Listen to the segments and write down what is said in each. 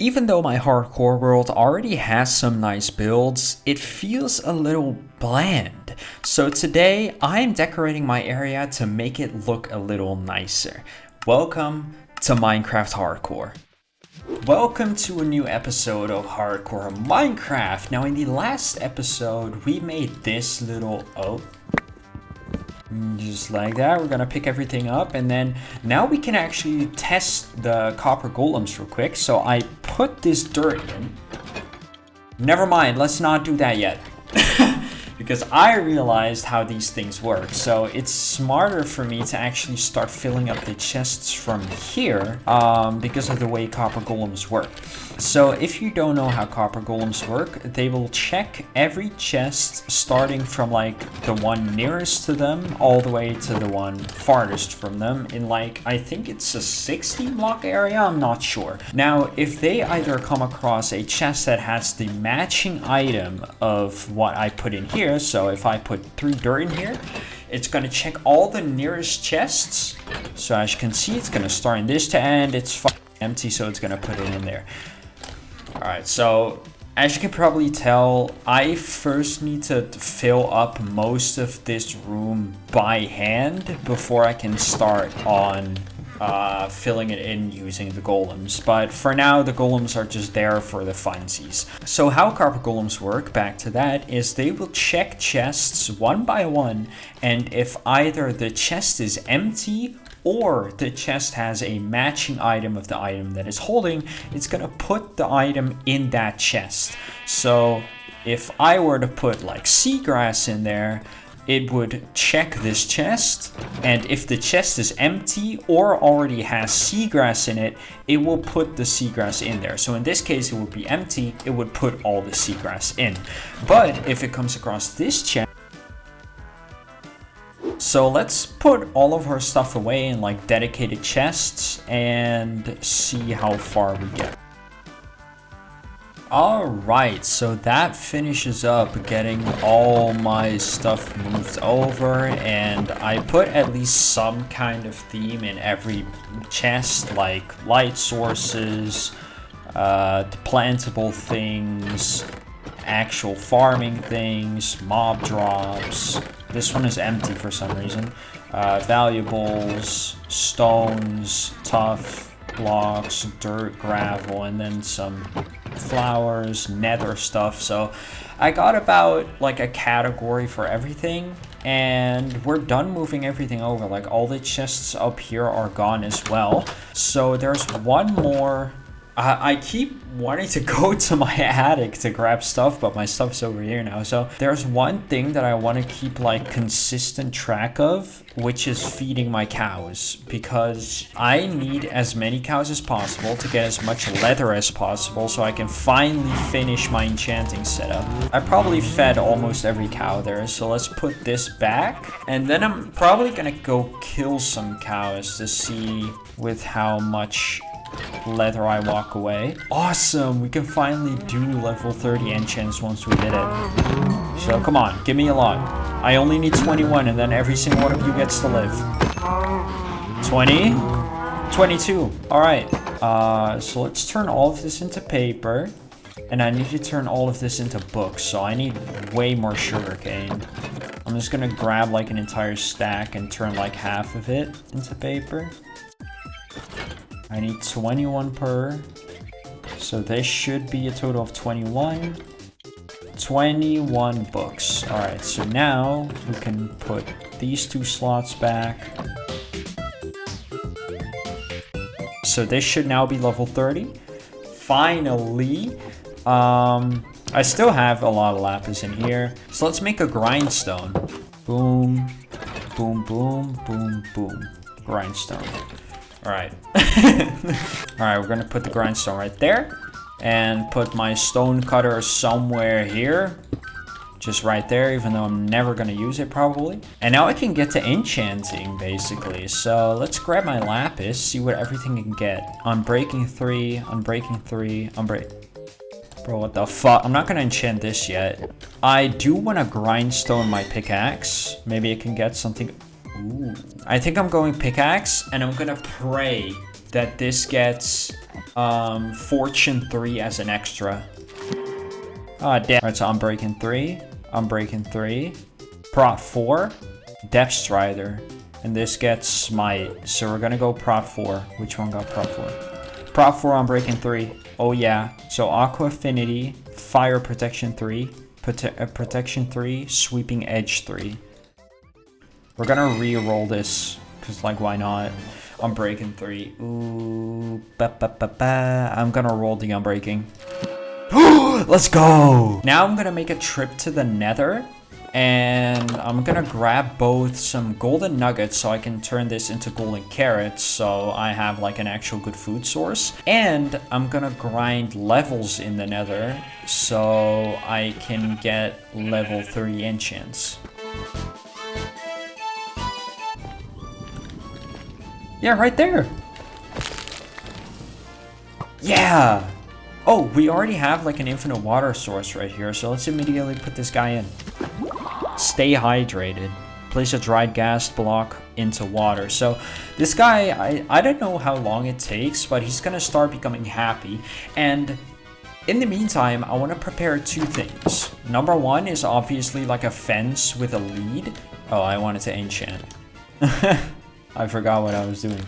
Even though my hardcore world already has some nice builds, it feels a little bland. So today I'm decorating my area to make it look a little nicer. Welcome to Minecraft Hardcore. Welcome to a new episode of Hardcore Minecraft. Now in the last episode we made this little just like that. We're gonna pick everything up, and then now we can actually test the copper golems real quick. So I put this dirt in. Never mind, let's not do that yet. Because I realized how these things work. So it's smarter for me to actually start filling up the chests from here because of the way copper golems work. So if you don't know how copper golems work, they will check every chest starting from like the one nearest to them all the way to the one farthest from them in like, I think it's a 60 block area, I'm not sure. Now, if they either come across a chest that has the matching item of what I put in here, so if I put 3 dirt in here, it's going to check all the nearest chests. So as you can see, it's going to start in this to end. It's empty, so it's going to put it in there. Alright, so as you can probably tell, I first need to fill up most of this room by hand before I can start on filling it in using the golems. But for now, the golems are just there for the funsies. So how copper golems work, back to that, is they will check chests one by one, and if either the chest is empty or the chest has a matching item of the item that is holding, it's gonna put the item in that chest. So if I were to put like seagrass in there, it would check this chest, and if the chest is empty or already has seagrass in it, it will put the seagrass in there. So in this case, it would be empty, it would put all the seagrass in. But if it comes across this chest, so let's put all of our stuff away in like dedicated chests and see how far we get. Alright, so that finishes up getting all my stuff moved over, and I put at least some kind of theme in every chest, like light sources, plantable things, actual farming things, mob drops. This one is empty for some reason. Valuables, stones, tough blocks, dirt, gravel, and then some flowers, nether stuff. So I got about like a category for everything, and we're done moving everything over. Like all the chests up here are gone as well. So there's one more. I keep wanting to go to my attic to grab stuff, but my stuff's over here now. So there's one thing that I want to keep like consistent track of, which is feeding my cows, because I need as many cows as possible to get as much leather as possible so I can finally finish my enchanting setup. I probably fed almost every cow there, so let's put this back, and then I'm probably gonna go kill some cows to see with how much leather I walk away. Awesome, we can finally do level 30 enchants once we did it. So come on, give me a lot. I only need 21, and then every single one of you gets to live. 20, 22. All right, so let's turn all of this into paper, and I need to turn all of this into books, so I need way more sugarcane. I'm just gonna grab like an entire stack and turn like half of it into paper. I need 21 per, so this should be a total of 21 books. All right, so now we can put these 2 slots back. So this should now be level 30. Finally, I still have a lot of lapis in here, so let's make a grindstone. Boom, boom, boom, boom, boom, grindstone. Alright. Alright, we're gonna put the grindstone right there. And put my stone cutter somewhere here. Just right there, even though I'm never gonna use it probably. And now I can get to enchanting, basically. So let's grab my lapis, see what everything can get. Unbreaking 3, unbreaking 3, Bro, what the fuck? I'm not gonna enchant this yet. I do wanna grindstone my pickaxe. Maybe I can get something. Ooh. I think I'm going pickaxe, and I'm gonna pray that this gets Fortune 3 as an extra. Ah, damn. Alright, so I'm breaking 3. I'm breaking 3. Prot 4. Depth Strider. And this gets Smite. So we're gonna go Prot 4. Which one got Prot 4? Prot 4 on breaking 3. Oh yeah. So Aqua Affinity, Fire Protection 3, Protection 3, Sweeping Edge 3. We're gonna re-roll this, because like why not? Unbreaking 3. Ooh. I'm gonna roll the Unbreaking. Let's go! Now I'm gonna make a trip to the Nether. And I'm gonna grab both some golden nuggets so I can turn this into golden carrots so I have like an actual good food source. And I'm gonna grind levels in the Nether so I can get level 3 enchants. Yeah, right there. Yeah. Oh, we already have like an infinite water source right here, so let's immediately put this guy in. Stay hydrated. Place a dried gas block into water. So this guy, I don't know how long it takes, but he's gonna start becoming happy. And in the meantime, I want to prepare 2 things. Number 1 is obviously like a fence with a lead. Oh, I wanted to enchant. I forgot what I was doing.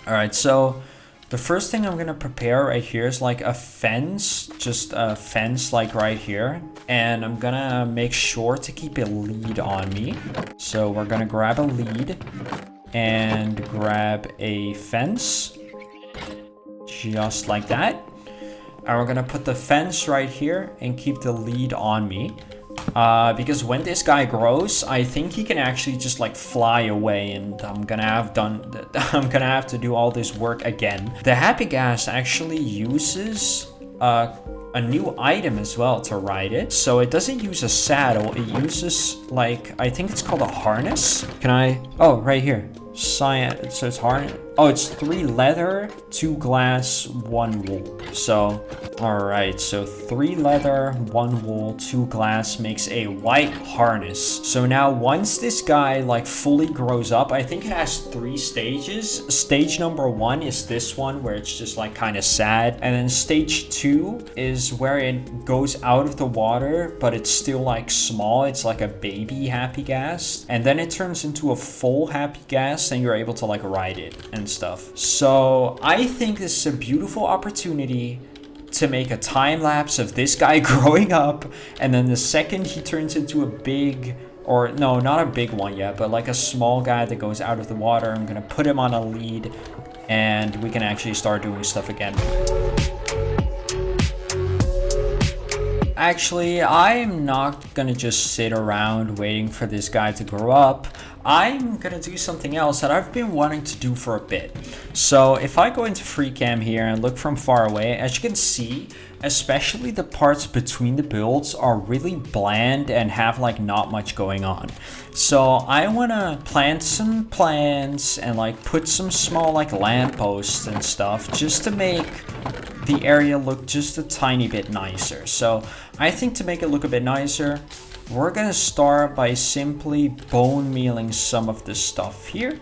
All right, so the first thing I'm gonna prepare right here is like a fence, just a fence like right here. And I'm gonna make sure to keep a lead on me. So we're gonna grab a lead and grab a fence, just like that. And we're gonna put the fence right here and keep the lead on me. Because when this guy grows, I think he can actually just like fly away, and I'm gonna have to do all this work again. The Happy Gas actually uses a new item as well to ride it. So it doesn't use a saddle, it uses like, I think it's called a harness. Can I? Oh, right here. Cyan, so it's harness. Oh, it's 3 leather, 2 glass, 1 wool. So, all right, so 3 leather, 1 wool, 2 glass makes a white harness. So now once this guy like fully grows up, I think it has 3 stages. Stage number 1 is this one where it's just like kind of sad. And then stage 2 is where it goes out of the water, but it's still like small. It's like a baby Happy Gas. And then it turns into a full Happy Gas and you're able to like ride it and stuff. So I think this is a beautiful opportunity to make a time lapse of this guy growing up, and then the second he turns into a big, or no, not a big one yet, but like a small guy that goes out of the water, I'm gonna put him on a lead and we can actually start doing stuff again. Actually, I'm not gonna just sit around waiting for this guy to grow up. I'm gonna do something else that I've been wanting to do for a bit. So if I go into free cam here and look from far away, as you can see, especially the parts between the builds are really bland and have like not much going on. So I wanna plant some plants and like put some small like lampposts and stuff just to make the area look just a tiny bit nicer. So I think to make it look a bit nicer, we're gonna start by simply bone mealing some of this stuff here.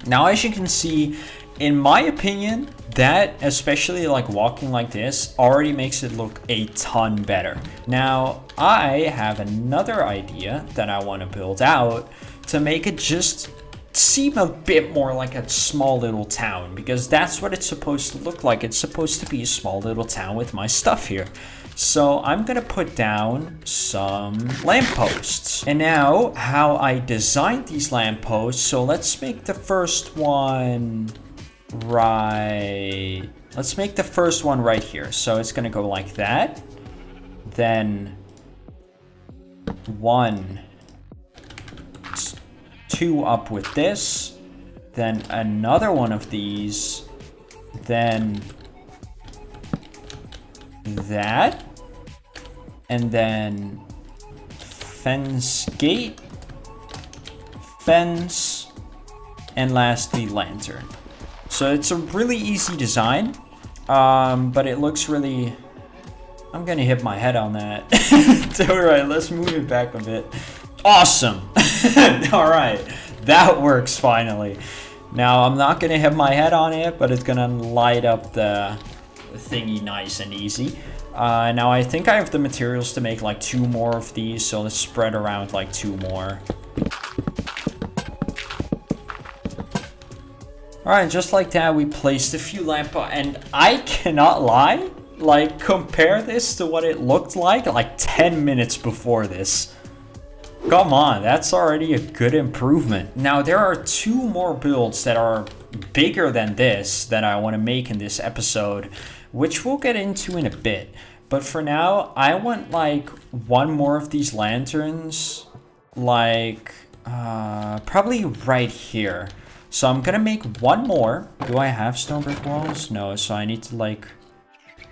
Now, as you can see, in my opinion, that, especially like walking like this, already makes it look a ton better. Now, I have another idea that I want to build out to make it just seem a bit more like a small little town, because that's what it's supposed to look like. It's supposed to be a small little town with my stuff here. So I'm gonna put down some lampposts. And now how I designed these lampposts, so let's make the first one right. Let's make the first one right here. So it's gonna go like that. Then 1, 2 up with this. Then another one of these. Then that. And then fence gate, fence, and lastly lantern. So it's a really easy design, but it looks really, I'm gonna hit my head on that. All right, let's move it back a bit. Awesome. All right, that works finally. Now, I'm not gonna hit my head on it, but it's gonna light up the thingy nice and easy. Now, I think I have the materials to make like 2 more of these, so let's spread around like 2 more. Alright, just like that, we placed a few lamp posts, and I cannot lie, like, compare this to what it looked like 10 minutes before this. Come on, that's already a good improvement. Now, there are 2 more builds that are bigger than this that I want to make in this episode, which we'll get into in a bit. But for now, I want, like, 1 more of these lanterns, like, probably right here. So I'm gonna make 1 more. Do I have stone brick walls? No, so I need to like...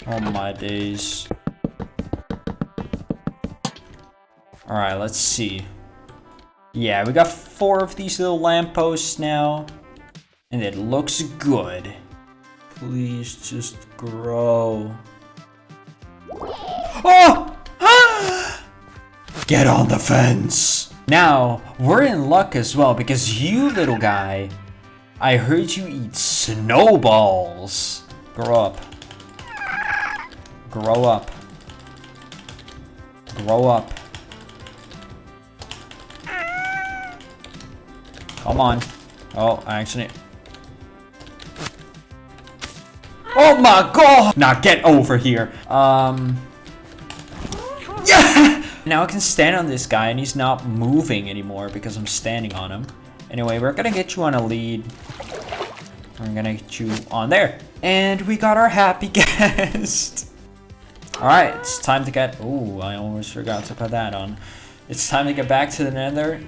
Oh my days. Alright, let's see. Yeah, we got 4 of these little lampposts now. And it looks good. Please just grow. Oh! Get on the fence! Now, we're in luck as well because you, little guy, I heard you eat snowballs. Grow up. Grow up. Grow up. Come on. Oh, actually. Oh my god! Now get over here. Yeah! Now I can stand on this guy and he's not moving anymore because I'm standing on him. Anyway, we're gonna get you on a lead. We're gonna get you on there. And we got our happy guest. Alright, it's time to get... Ooh, I almost forgot to put that on. It's time to get back to the nether.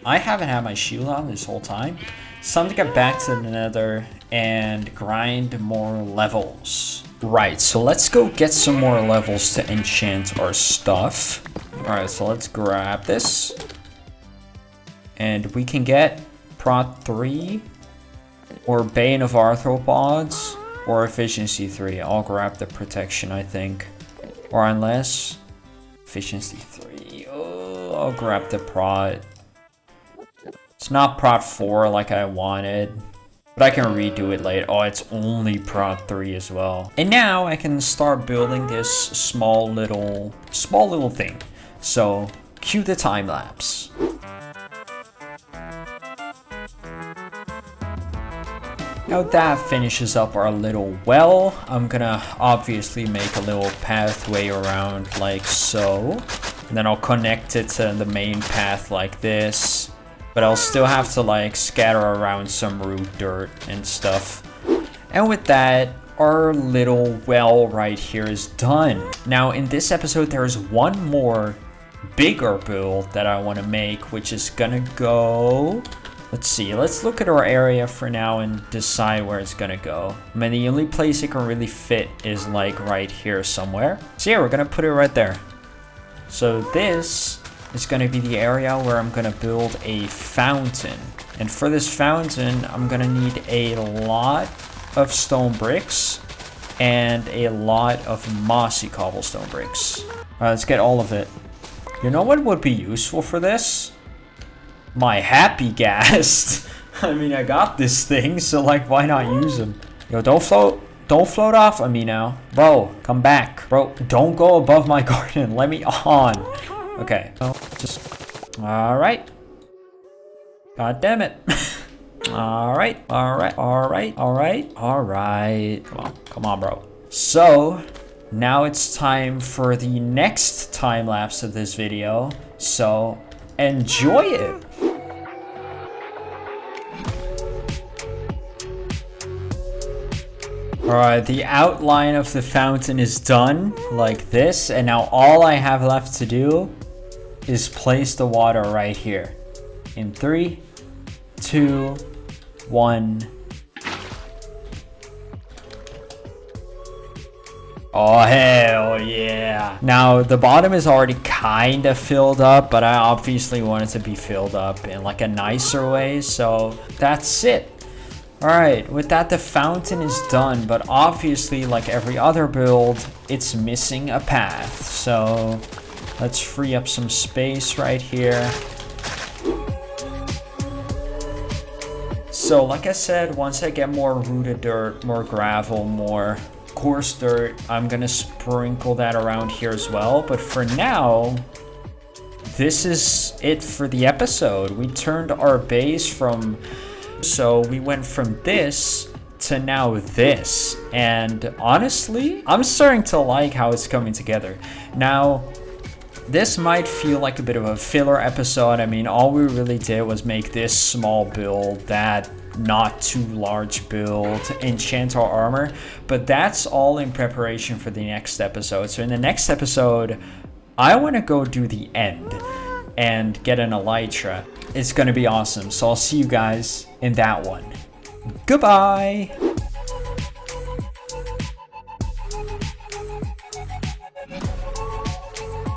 I haven't had my shield on this whole time. It's time to get back to the nether and grind more levels. Right, so let's go get some more levels to enchant our stuff. Alright, so let's grab this. And we can get Prot 3, or Bane of Arthropods, or Efficiency 3. I'll grab the Protection, I think. Or unless... Efficiency 3. Oh, I'll grab the Prot. It's not Prot 4 like I wanted. But I can redo it later. Oh, it's only Prot 3 as well. And now I can start building this small little thing. So, cue the time lapse. Now that finishes up our little well. I'm gonna obviously make a little pathway around like so. And then I'll connect it to the main path like this. But I'll still have to like scatter around some root dirt and stuff. And with that, our little well right here is done. Now in this episode, there is 1 more bigger build that I want to make, which is gonna go... Let's see, let's look at our area for now and decide where it's gonna go. I mean, the only place it can really fit is like right here somewhere. So yeah, we're gonna put it right there. So this is gonna be the area where I'm gonna build a fountain. And for this fountain, I'm gonna need a lot of stone bricks and a lot of mossy cobblestone bricks. Alright, let's get all of it. You know what would be useful for this? My happy ghast. I mean, I got this thing, so like, why not use them? Yo, don't float off on me now. Bro, come back. Bro, don't go above my garden. Let me on. Okay. Oh, just... Alright. God damn it. Alright. Come on, bro. So, now it's time for the next time lapse of this video. So, enjoy it. Alright, the outline of the fountain is done, like this, and now all I have left to do is place the water right here. In 3, 2, 1. Oh, hell yeah. Now, the bottom is already kind of filled up, but I obviously want it to be filled up in like a nicer way, so that's it. Alright, with that, the fountain is done, but obviously, like every other build, it's missing a path. So, let's free up some space right here. So like I said, once I get more rooted dirt, more gravel, more coarse dirt, I'm gonna sprinkle that around here as well. But for now, this is it for the episode. We turned our base from, so we went from this to now this, and honestly, I'm starting to like how it's coming together. Now, this might feel like a bit of a filler episode. I mean, all we really did was make this small build, that not too large build, enchant our armor, but that's all in preparation for the next episode. So in the next episode, I want to go do the end and get an elytra. It's going to be awesome. So I'll see you guys in that one. Goodbye.